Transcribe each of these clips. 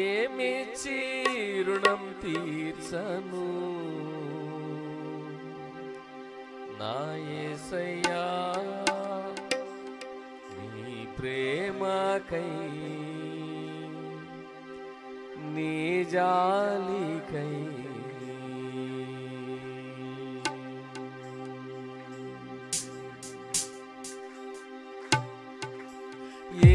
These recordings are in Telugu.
ఏమిచ్చి రుణం తీర్చను నా యేసయ్యా నీ ప్రేమకై నీ జాలికై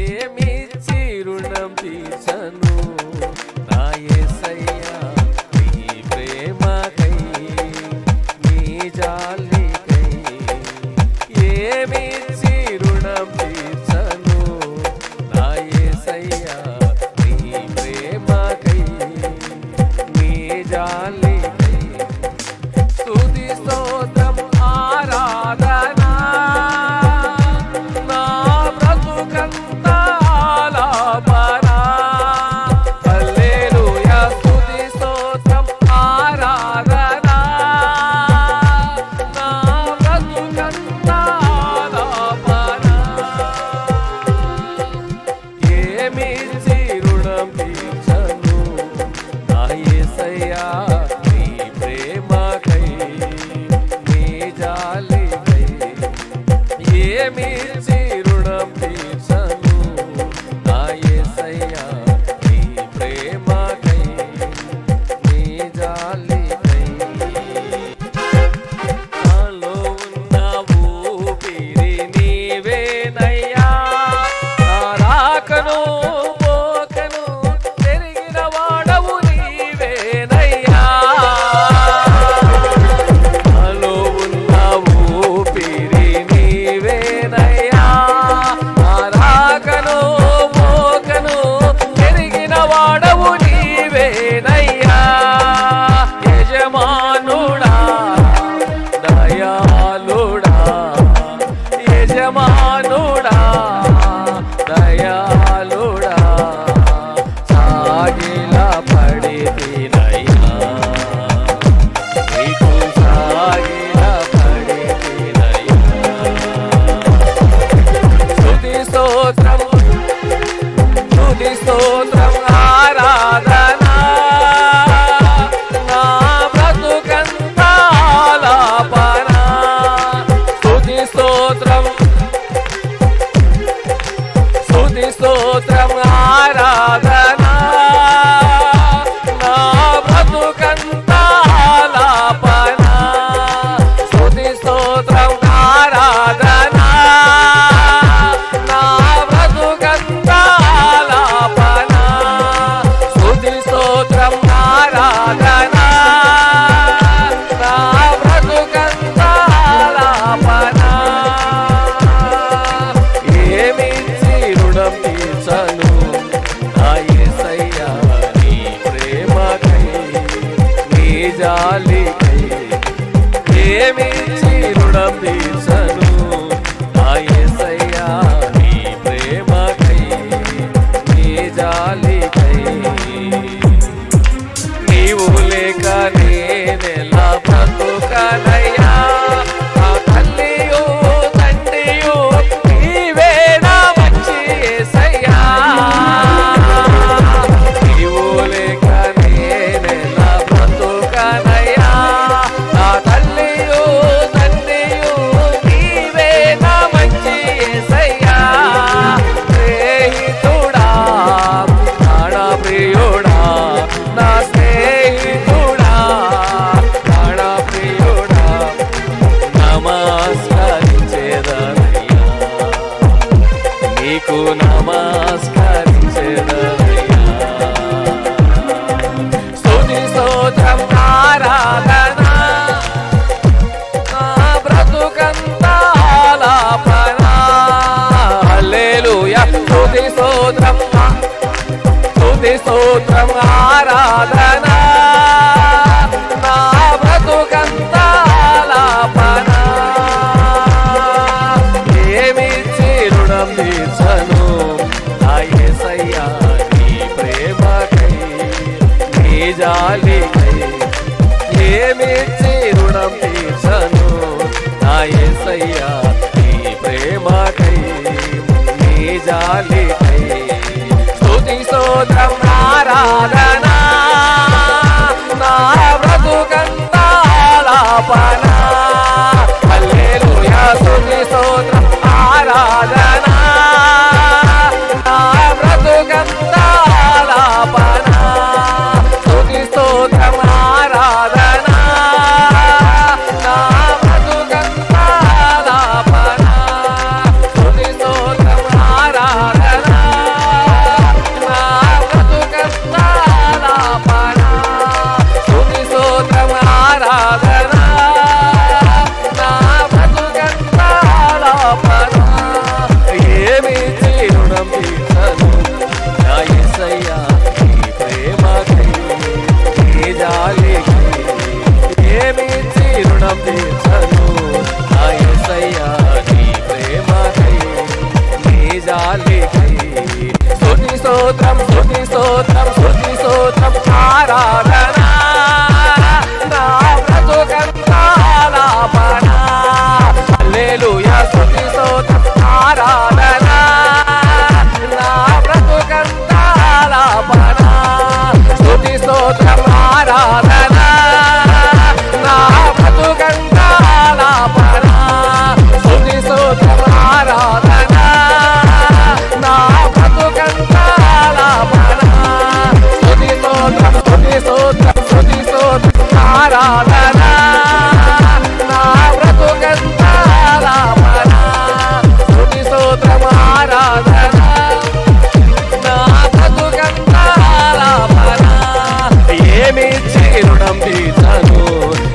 ఏమిచ్చి రుణం తీర్చను నా యేసయ్యా నీ ప్రేమకై నీ జాలికై ఏమిచ్చి రుణం తీర్చను నా యేసయ్యా నీ ప్రేమకై నీ జాలికై స్తుతి స్తోత్రం ఆరాధన నా బ్రతుకంతా ఆలాపన హల్లెలూయా స్తుతి స్తోత్రం ఆరాధన నా బ్రతుకంతా ఆలాపన ఏమిచ్చి రుణం తీర్చను నా యేసయ్యా నీ ప్రేమకై నీ జాలికై ఏమిచ్చి రుణం తీర్చను నా యేసయ్యా నీ ప్రేమకై నీ జాలికై నాలో ఉన్న ఊపిరి నీవేనయ్యా నా రాకను పోకను తిరిగిన వాడవు నీవేనయ్యా నాలో ఉన్న ఊపిరి నీవేనయ్యా నా రాకను పోకను తిరిగిన వాడవు నీవేనయ్యా యజమానుడా దయాళుడా యజమానుడా దయాళుడా సాగిల పడితినయ్యా నీకు సాగిల పడితినయ్యా స్తుతి స్తోత్రం ఆరాధన నా బ్రతుకంతా ఆలాపన స్తుతి స్తోత్రం ఆరాధన నా బ్రతుకంతా ఆలాపన స్తుతి స్తోత్రం ఆరాధన నా బ్రతుకంతా ఆలాపన స్తుతి స్తోత్రం ఆరాధన నా బ్రతుకంతా ఆలాపన ఏమిచ్చి రుణం తీర్చను నా యేసయ్యా నీ ప్రేమకై నీ జాలికై ఏమిచ్చి రుణం తీర్చను నా యేసయ్యా నీ ప్రేమకై నీ జాలికై నీవు లేక నేనెలా బ్రతుకనయ్యా నా తల్లియు తండ్రియు నీవే నా మంచి యేసయ్యా నీవు లేక నేనెలా బ్రతుకనయ్యా నా తల్లియు తండ్రియు నీవే నా మంచి యేసయ్యా స్నేహితుడా ప్రాణ ప్రియుడా నా స్నేహితుడా ప్రాణ ప్రియుడా నమస్కరించేదనయ్యా నీకు నమస్కరించేదనయ్యా స్తుతి స్తోత్రం ఆరాధన నా బ్రతుకంతా ఆలాపన హల్లెలూయా స్తుతి స్తోత్రం ఆరాధన నా బ్రతుకంతా ఆలాపన ఏమిచ్చి రుణం తీర్చను నా యేసయ్యా నీ ప్రేమకై నీ జాలికై ఏమిచ్చి రుణం తీర్చను నా యేసయ్యా నీ ప్రేమకై నీ జాలికై స్తుతి స్తోత్రం ఆరాధన ఆరాధన నా బ్రతుకంతాలాపన స్తుతి స్తోత్రం ఆరాధన నా బ్రతుకంతాలాపన స్తుతి స్తోత్రం స్తుతి స్తోత్రం స్తుతి స్తోత్రం ఆరాధన నా బ్రతుకంతాలాపన స్తుతి స్తోత్రం ఆరాధన నా బ్రతుకంతాలాపన ఏమిచ్చి రుణం తీర్చను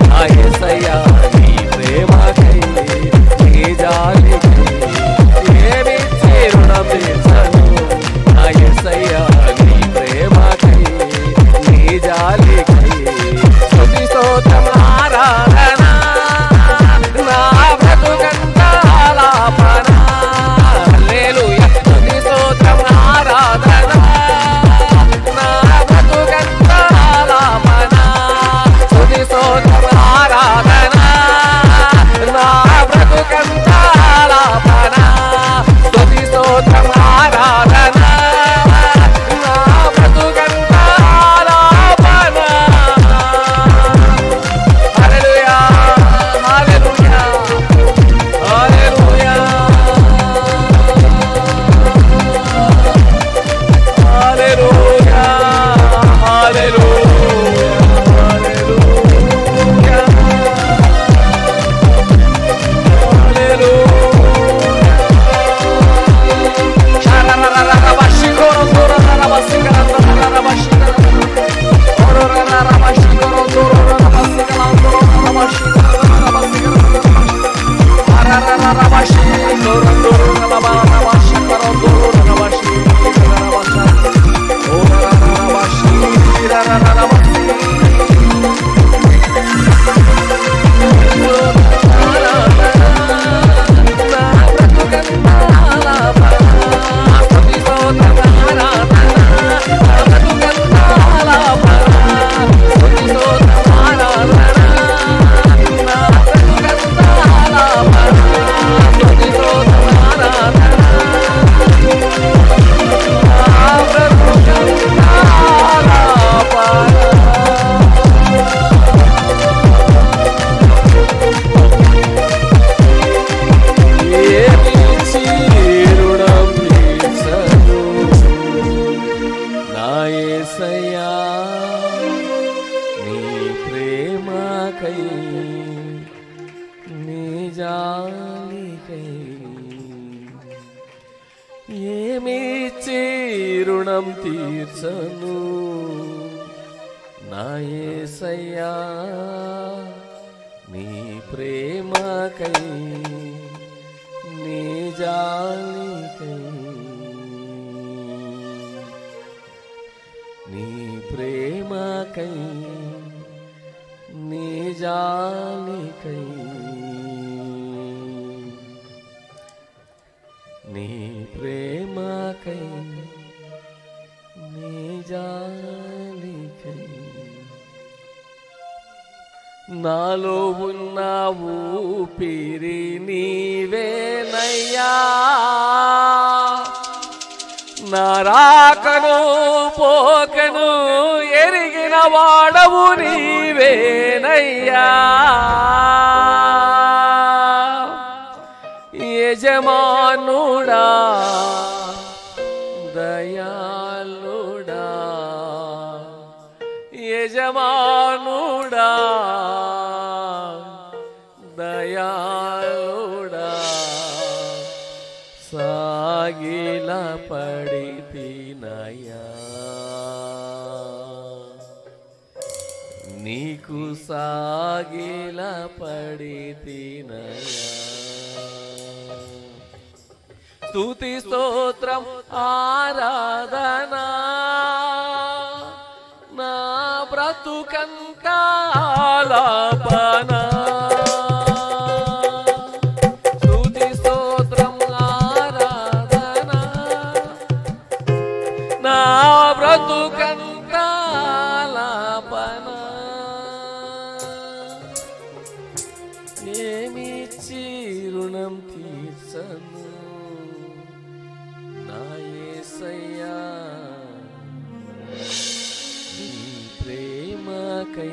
నా యేసయ్యా నీ ప్రేమకై నీ జాలికై ఏమిచ్చి రుణం తీర్చను నా యేసయ్యా నీ ప్రేమకై నీ జాలికై స్తుతి స్తోత్రం ఆరాధన నా బ్రతుకంతాలాపన హల్లెలూయా స్తుతి స్తోత్రం ఆరాధన నా బ్రతుకంతాలాపన స్తుతి స్తోత్రం ఆరాధన నా బ్రతుకంతాలాపన స్తుతి స్తోత్రం ఆరాధన నా బ్రతుకంతాలాపన హల్లెలూయా హల్లెలూయా హల్లెలూయా హల్లెలూయా ఏమిచ్చి రుణం తీర్చను నా యేసయ్యా నీ ప్రేమకై నీ జాలికై నీ ప్రేమకై నీ జాలికై నీ ప్రేమకై నీ జాలికై నాలో ఉన్న ఊపిరి నీవేనయ్యా నా రాకను పోకను ఎరిగిన వాడవు నీవేనయ్యా యజమానుడా దయాళుడా యజమానుడా దయాళుడా సాగిల పడితినయా నీకు సాగిల పడితినయా స్తుతి స్తోత్రం ఆరాధన నా బ్రతుకంతా ఆలాపన స్తుతి స్తోత్రం ఆరాధన నా బ్రతుకంతా ఆలాపన ఏమిచ్చి రుణం తీర్చను నా యేసయ్యా నీ ప్రేమ కై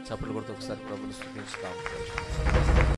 చప్పట్లు కొడుతూ ఒకసారి ప్రభుని స్తుతించుతాం.